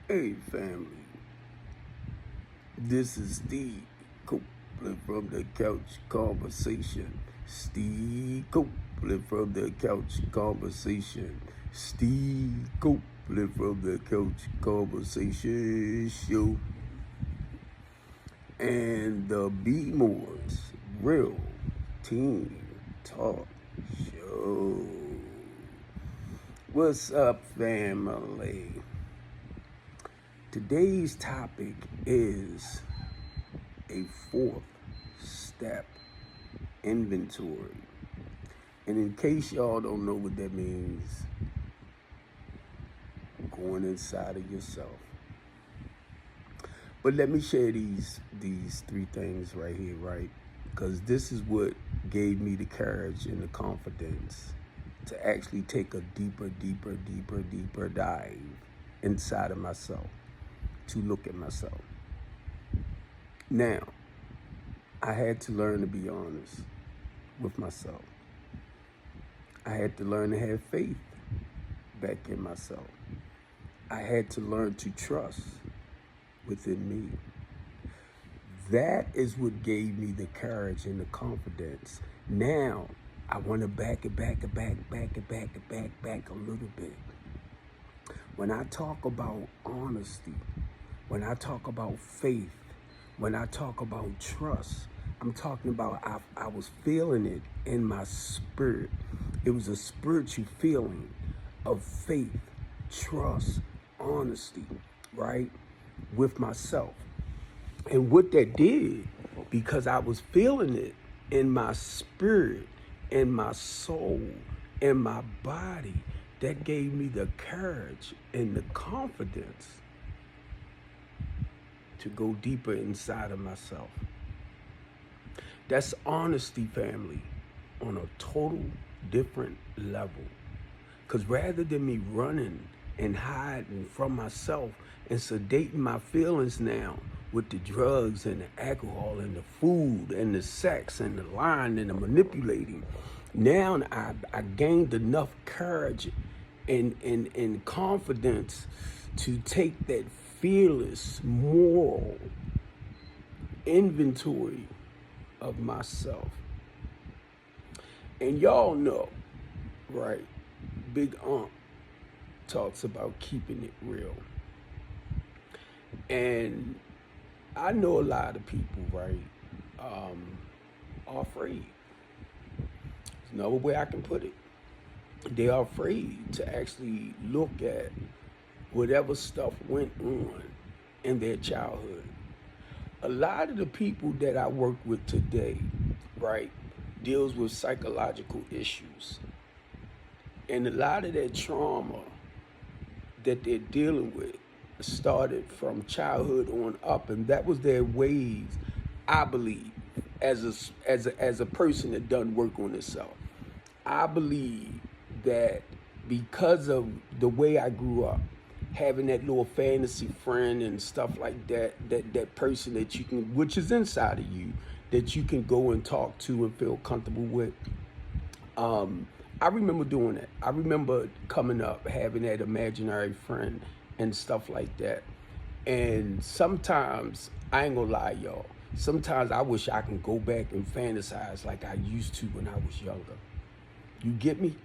Hey family, this is Steve Copeland from the Couch Conversation. Steve Copeland from the Couch Conversation. Steve Copeland from the Couch Conversation Show. And the B Moore's Real Team Talk Show. What's up, family? Today's topic is a fourth step inventory. And in case y'all don't know what that means, going inside of yourself. But let me share these three things right here, right? Because this is what gave me the courage and the confidence to actually take a deeper dive inside of myself, to look at myself. Now, I had to learn to be honest with myself. I had to learn to have faith back in myself. I had to learn to trust within me. That is what gave me the courage and the confidence. Now, I want to back it back a little bit. When I talk about honesty, when I talk about faith, when I talk about trust, I'm talking about I was feeling it in my spirit. It was a spiritual feeling of faith, trust, honesty, right, with myself. And what that did, because I was feeling it in my spirit, in my soul, in my body, that gave me the courage and the confidence to go deeper inside of myself. That's honesty, family, on a total different level. Because rather than me running and hiding from myself and sedating my feelings now with the drugs and the alcohol and the food and the sex and the lying and the manipulating, now I gained enough courage and confidence to take that fearless moral inventory of myself. And y'all know, right, Big Unc talks about keeping it real. And I know a lot of people, right, are afraid. There's no way I can put it. They are afraid to actually look at whatever stuff went on in their childhood. A lot of the people that I work with today, right, deals with psychological issues. And a lot of that trauma that they're dealing with started from childhood on up, and that was their ways, I believe, as a person that done work on itself. I believe that because of the way I grew up, having that little fantasy friend and stuff like that person that you can, which is inside of you, that you can go and talk to and feel comfortable with. I remember doing that. I remember coming up, having that imaginary friend and stuff like that. And sometimes, I ain't gonna lie, y'all, sometimes I wish I can go back and fantasize like I used to when I was younger. You get me?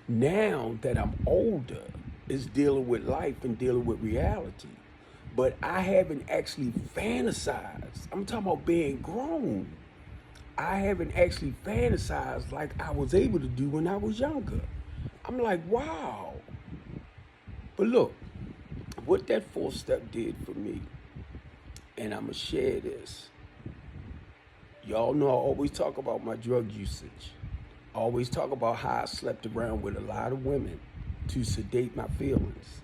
Now that I'm older, it's dealing with life and dealing with reality. But I haven't actually fantasized. I'm talking about being grown. I haven't actually fantasized like I was able to do when I was younger. I'm like, wow. But look, what that fourth step did for me, and I'm going to share this. Y'all know I always talk about my drug usage. I always talk about how I slept around with a lot of women to sedate my feelings.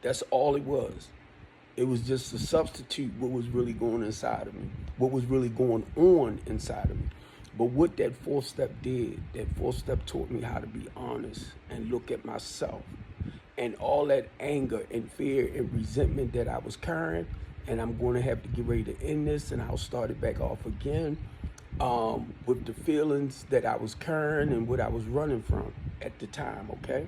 That's all it was. It was just a substitute what was really going inside of me, what was really going on inside of me. But what that fourth step did, that fourth step taught me how to be honest and look at myself. And all that anger and fear and resentment that I was carrying, and I'm going to have to get ready to end this, and I'll start it back off again with the feelings that I was carrying and what I was running from at the time, okay?